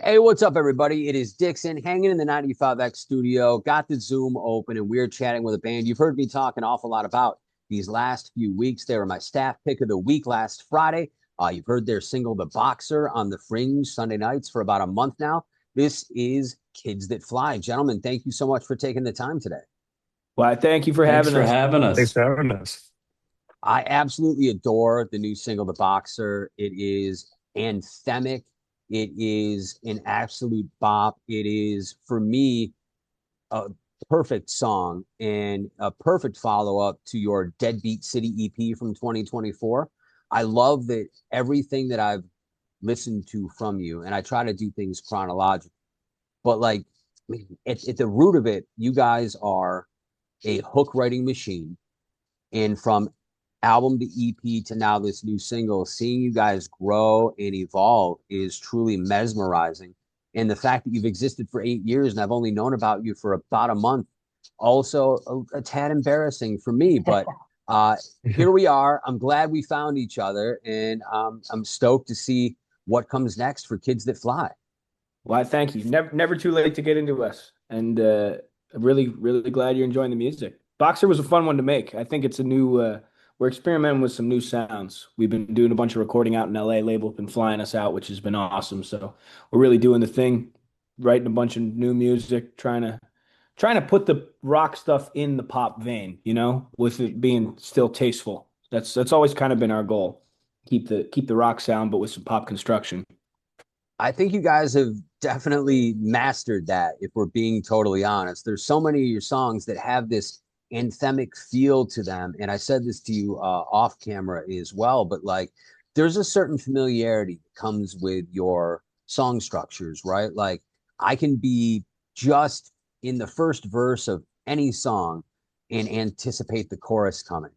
Hey, what's up, everybody? It is Dixon hanging in the 95X studio. Got the Zoom open, and we're chatting with a band you've heard me talk an awful lot about these last few weeks. They were my staff pick of the week last Friday. You've heard their single, The Boxer, on the Fringe Sunday nights for about a month now. This is Kids That Fly. Gentlemen, thank you so much for taking the time today. Well, thank you for Thanks having for us. having Thanks us. for having us. I absolutely adore the new single, The Boxer. It is anthemic. It is an absolute bop. It is, for me, a perfect song and a perfect follow up to your Deadbeat City EP from 2024. I love that everything that I've listened to from you, and I try to do things chronologically, but like at the root of it, you guys are a hook writing machine. And from album to EP to now this new single, seeing you guys grow and evolve is truly mesmerizing. And the fact that you've existed for 8 years and I've only known about you for about a month, also a tad embarrassing for me. But here we are. I'm glad we found each other, and I'm stoked to see what comes next for Kids That Fly. Well, thank you. Never too late to get into us. And I'm really glad you're enjoying the music. Boxer was a fun one to make. I think it's a new, we're experimenting with some new sounds. We've been doing a bunch of recording out in LA. Label's been flying us out, which has been awesome. So we're really doing the thing, writing a bunch of new music, trying to put the rock stuff in the pop vein, with it being still tasteful. That's always kind of been our goal. Keep the rock sound, but with some pop construction. I think you guys have definitely mastered that, if we're being totally honest. There's so many of your songs that have this anthemic feel to them. And I said this to you off camera as well, but like there's a certain familiarity that comes with your song structures, right? Like I can be just in the first verse of any song and anticipate the chorus coming,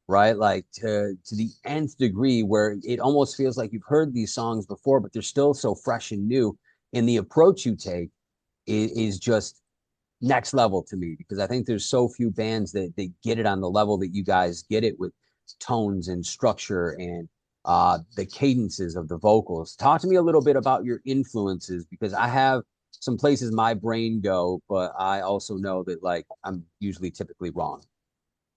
right? Like to the nth degree, where it almost feels like you've heard these songs before, but they're still so fresh and new. And the approach you take is just next level to me, because I think there's so few bands that they get it on the level that you guys get it, with tones and structure and the cadences of the vocals. Talk to me a little bit about your influences, because I have some places my brain go, but I also know that like I'm usually typically wrong.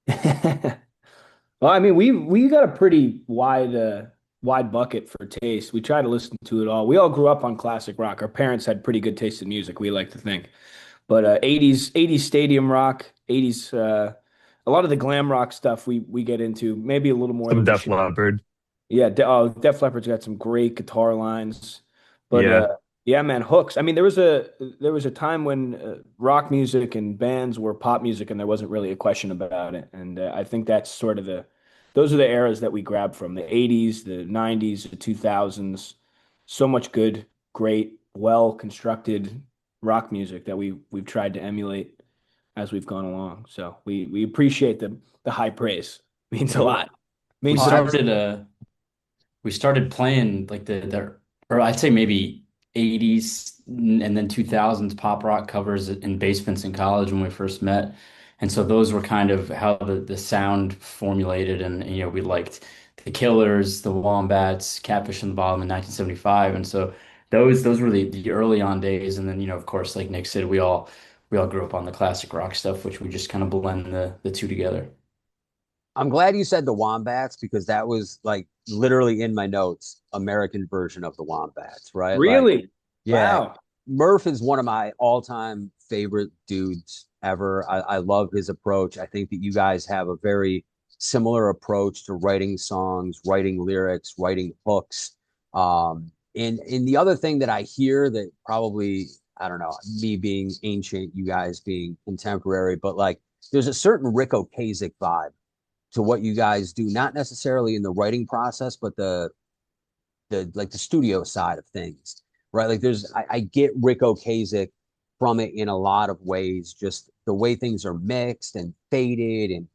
Well, I mean, we got a pretty wide bucket for taste. We try to listen to it all. We all grew up on classic rock. Our parents had pretty good taste in music, we like to think. But 80s stadium rock, 80s a lot of the glam rock stuff we get into, maybe a little more Some than we Def should. Leppard. Yeah, Def Leppard's got some great guitar lines. But Yeah. yeah, man, hooks. I mean, there was a time when rock music and bands were pop music, and there wasn't really a question about it. And I think that's sort of those are the eras that we grab from the 80s, the 90s, the 2000s. So much good, great, well constructed rock music that we've tried to emulate as we've gone along. So we appreciate the high praise. Means a lot. We Means Oh, so much. started uh we started playing like the or I'd say maybe 80s and then 2000s pop rock covers in basements in college when we first met. And so those were kind of how the sound formulated, and we liked the Killers, the Wombats, Catfish in the Bottom in 1975. And so those were the early on days. And then of course, like Nick said, we all grew up on the classic rock stuff, which we just kind of blend the two together. I'm glad you said the Wombats, because that was like literally in my notes, American version of the Wombats, right? Like, Really? yeah, Wow. Murph is one of my all-time favorite dudes ever. I love his approach. I think that you guys have a very similar approach to writing songs, writing lyrics, writing hooks. And the other thing that I hear that probably, I don't know, me being ancient, you guys being contemporary, but like there's a certain Rick Ocasek vibe to what you guys do, not necessarily in the writing process, but the like the studio side of things, right? Like I get Rick Ocasek from it in a lot of ways, just the way things are mixed and faded, and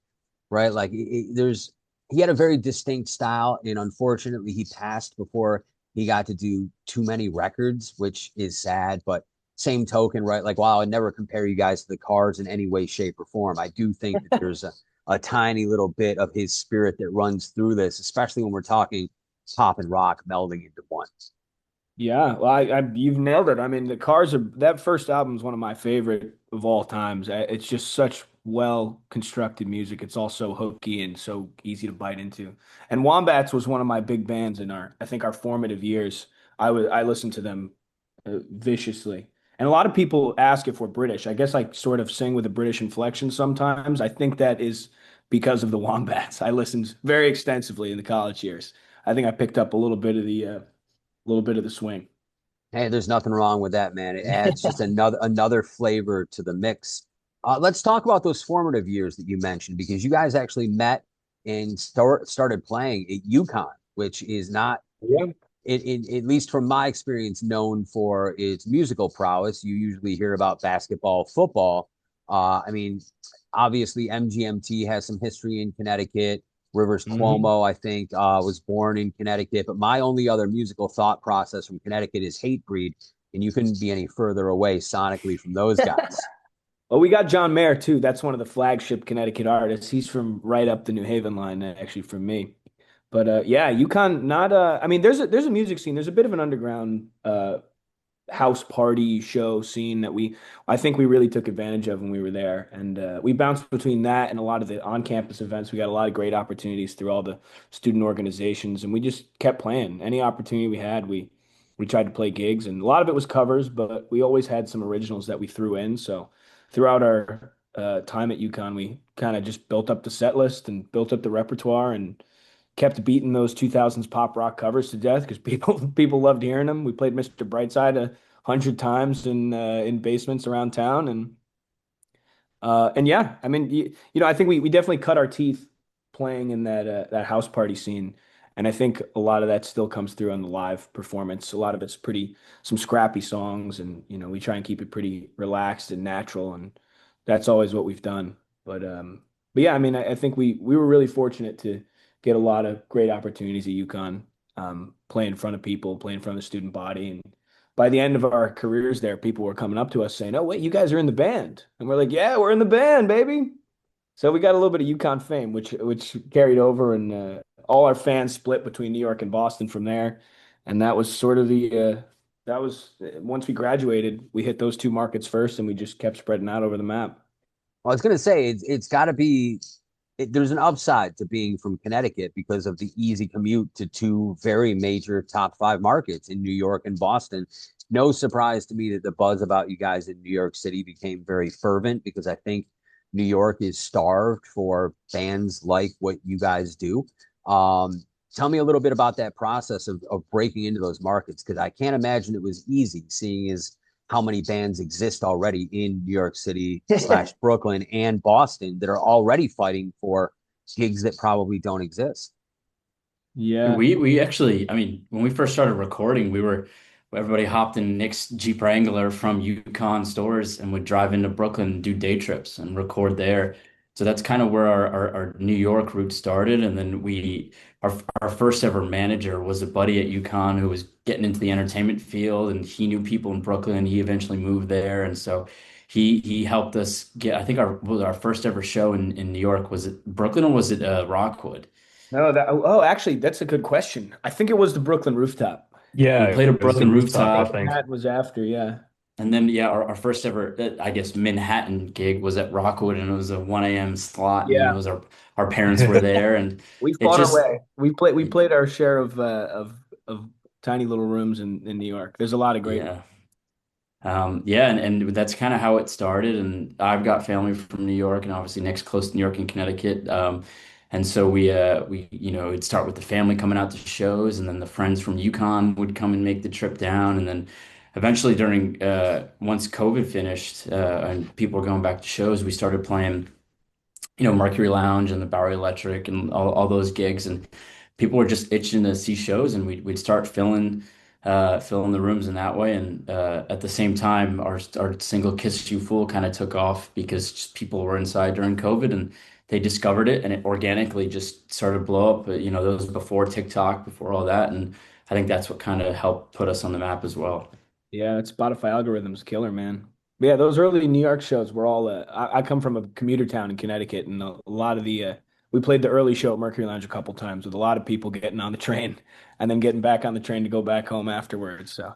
right, like there's he had a very distinct style, and unfortunately he passed before he got to do too many records, which is sad. But same token, right? Like while I never compare you guys to the Cars in any way, shape, or form, I do think that there's a tiny little bit of his spirit that runs through this, especially when we're talking pop and rock melding into one. Yeah, well, you've nailed it. I mean, the Cars are that first album is one of my favorite of all times. It's just such well constructed music. It's all so hooky and so easy to bite into. And Wombats was one of my big bands in I think our formative years. I listened to them viciously. And a lot of people ask if we're British. I guess I sort of sing with a British inflection sometimes. I think that is because of the Wombats. I listened very extensively in the college years. I think I picked up a little bit of the swing. Hey, there's nothing wrong with that, man. It adds just another flavor to the mix. Let's talk about those formative years that you mentioned because you guys actually met and started playing at UConn, which is not, Yeah. at least from my experience, known for its musical prowess. You usually hear about basketball, football. I mean, obviously, MGMT has some history in Connecticut. Rivers Hmm. Cuomo, I think, was born in Connecticut. But my only other musical thought process from Connecticut is Hatebreed, and you couldn't be any further away sonically from those guys. Well, we got John Mayer too. That's one of the flagship Connecticut artists. He's from right up the New Haven line, actually, from me. But yeah, UConn not. I mean, there's a music scene. There's a bit of an underground house party show scene that I think we really took advantage of when we were there, and we bounced between that and a lot of the on-campus events. We got a lot of great opportunities through all the student organizations, and we just kept playing. Any opportunity we had, we tried to play gigs, and a lot of it was covers, but we always had some originals that we threw in. So throughout our time at UConn, we kind of just built up the set list and built up the repertoire and kept beating those 2000s pop rock covers to death because people loved hearing them. We played Mr. Brightside 100 times in basements around town, and yeah, I mean, I think we definitely cut our teeth playing in that house party scene, and I think a lot of that still comes through on the live performance. A lot of it's pretty some scrappy songs, and we try and keep it pretty relaxed and natural, and that's always what we've done. But yeah, I mean, I think we were really fortunate to get a lot of great opportunities at UConn, play in front of people, play in front of the student body, and by the end of our careers there, people were coming up to us saying, "Oh, wait, you guys are in the band," and we're like, "Yeah, we're in the band, baby." So we got a little bit of UConn fame, which carried over, and all our fans split between New York and Boston from there, and that was sort of the that was once we graduated, we hit those two markets first, and we just kept spreading out over the map. Well, I was going to say it's got to be. There's an upside to being from Connecticut because of the easy commute to two very major top five markets in New York and Boston. No surprise to me that the buzz about you guys in New York City became very fervent because I think New York is starved for bands like what you guys do. Um, Tell me a little bit about that process of breaking into those markets because I can't imagine it was easy, seeing as how many bands exist already in New York City slash Brooklyn and Boston that are already fighting for gigs that probably don't exist. Yeah. We actually, I mean, when we first started recording, everybody hopped in Nick's Jeep Wrangler from Yukon stores and would drive into Brooklyn and do day trips and record there. So that's kind of where our New York roots started. And then our first ever manager was a buddy at Yukon who was getting into the entertainment field and he knew people in Brooklyn and he eventually moved there. And so he helped us get, I think our first ever show in New York, was it Brooklyn or was it Rockwood? No, actually, that's a good question. I think it was the Brooklyn rooftop. We Yeah, played a it was the Brooklyn rooftop, I rooftop. think. That was after, yeah. And then, yeah, our first ever, I guess, Manhattan gig was at Rockwood, and it was a 1 a.m. slot, and it Yeah. was our parents were there, and We it fought our just, way. We played our share of tiny little rooms in New York. There's a lot of great ones. yeah, yeah, and that's kind of how it started. And I've got family from New York, and obviously next close to New York and Connecticut. And so it'd start with the family coming out to shows, and then the friends from UConn would come and make the trip down, and then eventually during once COVID finished and people were going back to shows, we started playing, Mercury Lounge and the Bowery Electric and all those gigs, and people were just itching to see shows, and we'd start filling the rooms in that way. And at the same time, our single "Kiss You Fool" kind of took off because just people were inside during COVID, and they discovered it, and it organically just started to blow up. That was before TikTok, before all that, and I think that's what kind of helped put us on the map as well. Yeah, that Spotify algorithm's killer, man. But yeah, those early New York shows were all. I come from a commuter town in Connecticut, and a lot of the we played the early show at Mercury Lounge a couple times with a lot of people getting on the train and then getting back on the train to go back home afterwards. So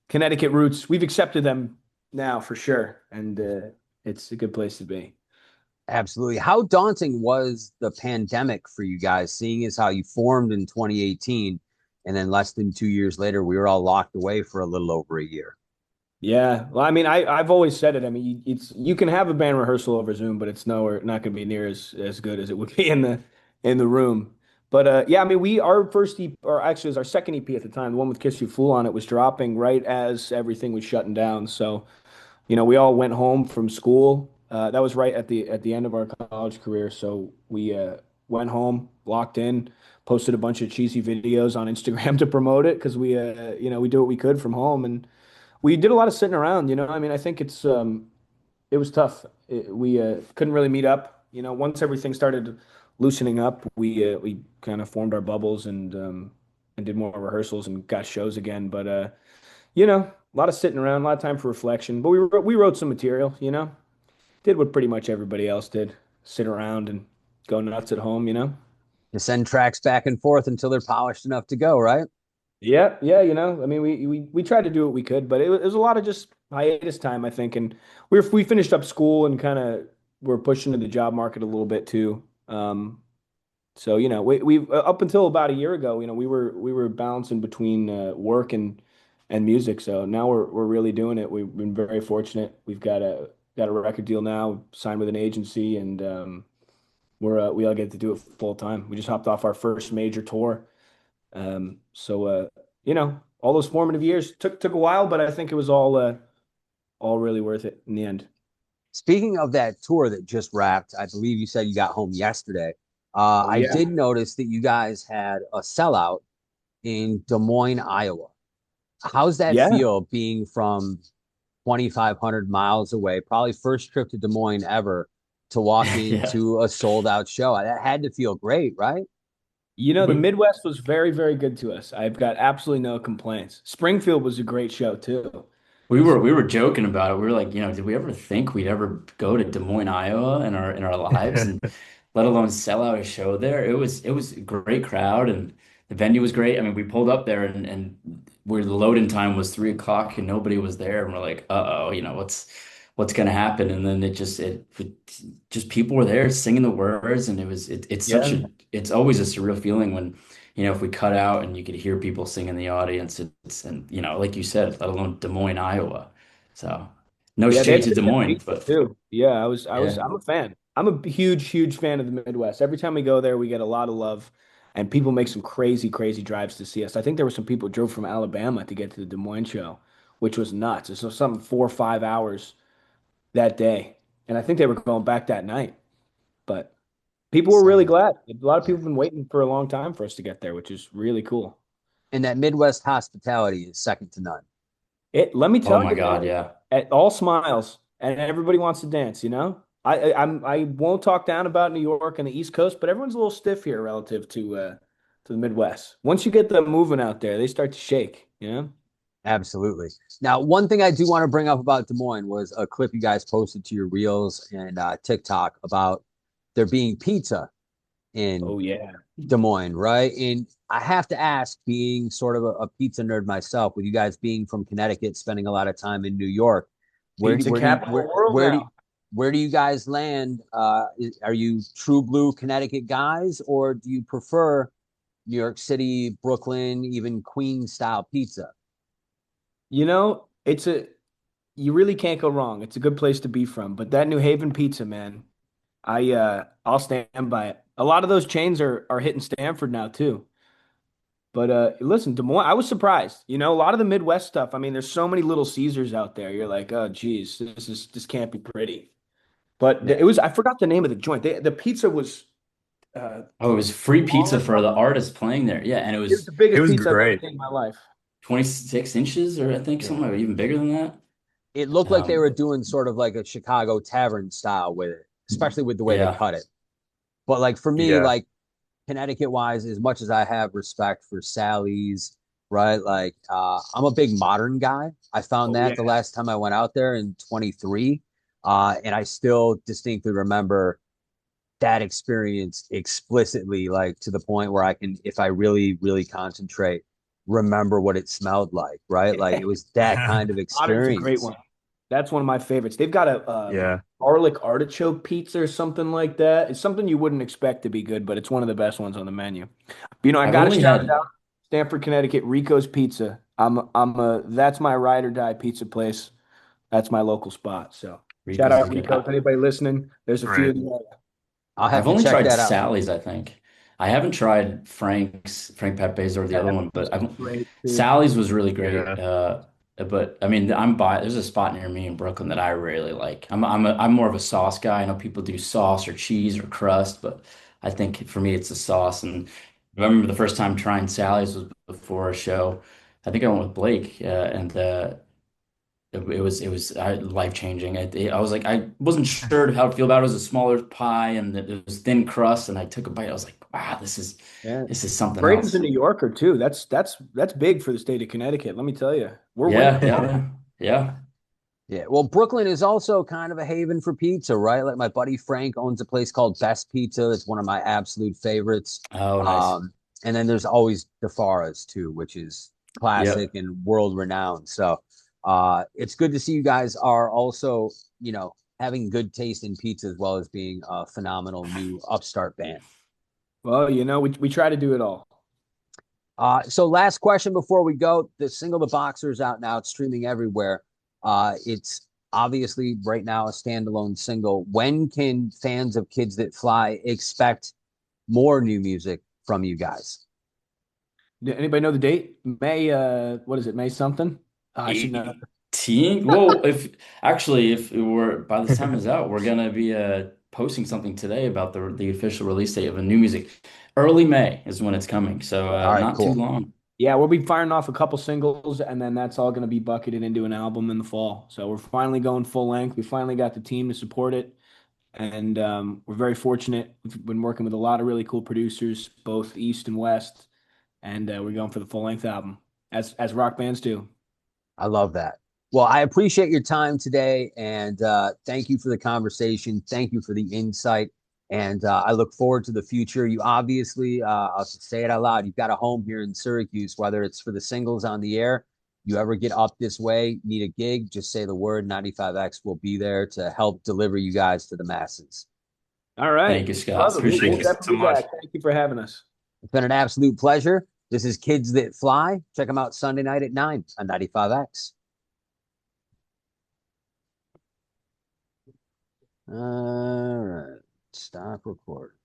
Connecticut roots, we've accepted them now for sure, and it's a good place to be. Absolutely. How daunting was the pandemic for you guys, seeing as how you formed in 2018 and then less than 2 years later, we were all locked away for a little over a year? Yeah, well, I mean, I've always said it. I mean, it's you can have a band rehearsal over Zoom, but it's nowhere not going to be near as good as it would be in the room. But yeah, I mean, we our first EP, or actually, it was our second EP at the time, the one with Kiss You Fool on it, was dropping right as everything was shutting down. So we all went home from school. That was right at the end of our college career. So we went home, locked in, posted a bunch of cheesy videos on Instagram to promote it because we do what we could from home and we did a lot of sitting around, I mean, I think it was tough. We couldn't really meet up. Once everything started loosening up, we kind of formed our bubbles and did more rehearsals and got shows again. But a lot of sitting around, a lot of time for reflection. But we wrote some material, did what pretty much everybody else did, sit around and go nuts at home. To send tracks back and forth until they're polished enough to go, right? Yeah, yeah, I mean, we tried to do what we could, but it was a lot of just hiatus time, I think, and we finished up school and kind of were pushing to the job market a little bit too. So we up until about a year ago, we were balancing between work and music. So now we're really doing it. We've been very fortunate. We've got a record deal now, signed with an agency, and we all get to do it full time. We just hopped off our first major tour. So all those formative years took a while, but I think it was all really worth it in the end. Speaking of that tour that just wrapped, I believe you said you got home yesterday. Oh I yeah. did notice that you guys had a sellout in Des Moines, Iowa. How's that Yeah. feel being from 2,500 miles away? Probably first trip to Des Moines ever to walk Yeah. into a sold out show. That had to feel great, right? The We Midwest was very, very good to us. I've got absolutely no complaints. Springfield was a great show too. we were we were joking about it. We were like, did we ever think we'd ever go to Des Moines, Iowa in our lives and let alone sell out a show there? It was a great crowd and the venue was great. I mean, we pulled up there and where the load-in time was 3 o'clock and nobody was there. And we're like, uh-oh, what's gonna happen? And then it just people were there singing the words and Yeah. it's always a surreal feeling when if we cut out and you could hear people sing in the audience, and like you said, let alone Des Moines, Iowa. So no Yeah, they shade had to Des pretty good Moines, pizza but too. Yeah, yeah, I'm a fan. I'm a huge, huge fan of the Midwest. Every time we go there, we get a lot of love, and people make some crazy, crazy drives to see us. I think there were some people who drove from Alabama to get to the Des Moines show, which was nuts. It's something 4 or 5 hours that day, and I think they were going back that night. But people were really Insane. glad. A lot of people have been waiting for a long time for us to get there, which is really cool. And that Midwest hospitality is second to none. Let me oh tell my you, God, man, yeah. at all smiles and everybody wants to dance. I won't talk down about New York and the East Coast, but everyone's a little stiff here relative to the Midwest. Once you get them moving out there, they start to shake. Absolutely. Now, one thing I do want to bring up about Des Moines was a clip you guys posted to your Reels and TikTok about there being pizza in Oh yeah. Des Moines, right? And I have to ask, being sort of a pizza nerd myself, with you guys being from Connecticut, spending a lot of time in New York, where do Pizza where do you, capital of the world where do you, now. where do you guys land? Are you true blue Connecticut guys, or do you prefer New York City, Brooklyn, even Queens style pizza? It's a you really can't go wrong. It's a good place to be from. But that New Haven pizza, man, I'll stand by it. A lot of those chains are hitting Stanford now too. But listen, Des Moines, I was surprised. A lot of the Midwest stuff. I mean, there's so many Little Caesars out there. You're like, oh, geez, this can't be pretty. But Yeah. it was. I forgot the name of the joint. The pizza was uh, Oh, it was free long pizza or for the something. artist playing there. Yeah, and it It was was the It biggest was pizza I've ever great. seen in my life. 26 inches or I think Yeah. something even bigger than that. It looked like they Um, were doing sort of like a Chicago tavern style with it, especially with the way they yeah. cut it. But like for me, Yeah. like Connecticut wise, as much as I have respect for Sally's, right? Like I'm a big modern guy. I found Oh that the yeah. last time I went out there in 23. And I still distinctly remember that experience explicitly, like to the point where I can, if I really, really concentrate, remember what it smelled like, right? Like it was that kind of Modern's a great experience. one. That's one of my favorites. They've got a Yeah. garlic artichoke pizza or something like that. It's something you wouldn't expect to be good, but it's one of the best ones on the menu. You know, I I've got to only shout had Stamford, Connecticut, Rico's Pizza. That's my ride or die pizza place. That's my local spot. So shout Rico's out is good. Rico's. Anybody listening? There's a few Right. of them. I'll have I've to only check tried that out. Sally's, I think. I haven't tried Frank Pepe's or the other one, but That's I've great too. Sally's was really great. Yeah. But I mean, there's a spot near me in Brooklyn that I really like. I'm more of a sauce guy. I know people do sauce or cheese or crust, but I think for me it's the sauce. And I remember the first time trying Sally's was before a show. I think I went with Blake, and it was life changing. I was like I wasn't sure how to feel about it. It was a smaller pie and it was thin crust, and I took a bite. I was like, wow, Yeah. this is something Braden's a else. New Yorker too. That's big for the state of Connecticut. Let me tell you, we're winning. Yeah, yeah, yeah. Yeah. Well, Brooklyn is also kind of a haven for pizza, right? Like my buddy Frank owns a place called Best Pizza. It's one of my absolute favorites. Oh, nice. Um, and then there's always DeFara's too, which is classic Yep. and world renowned. So it's good to see you guys are also, you know, having good taste in pizza as well as being a phenomenal new upstart band. Well, you know, we try to do it all. So last question before we go. The single The Boxer is out now. It's streaming everywhere. It's obviously right now a standalone single. When can fans of Kids That Fly expect more new music from you guys? Anybody know the date? May what is it? May something? I should know. 18. Well, if we're by the time it's out, we're gonna be posting something today about the official release date of a new music. Early May is when it's coming, so All right, not too cool. long. Yeah, we'll be firing off a couple singles, and then that's all going to be bucketed into an album in the fall. So we're finally going full length. We finally got the team to support it, and we're very fortunate. We've been working with a lot of really cool producers, both East and West, and we're going for the full length album, as rock bands do. I love that. Well, I appreciate your time today, and thank you for the conversation. Thank you for the insight, and I look forward to the future. You obviously, I'll say it out loud. You've got a home here in Syracuse, whether it's for the singles on the air. You ever get up this way, need a gig, just say the word. 95X will be there to help deliver you guys to the masses. All right, Thank you, Scott. love it. We'll, Thank Appreciate we'll you it. so definitely be much. back. Thank you for having us. It's been an absolute pleasure. This is Kids That Fly. Check them out Sunday night at 9 on 95X. All right. Stop recording.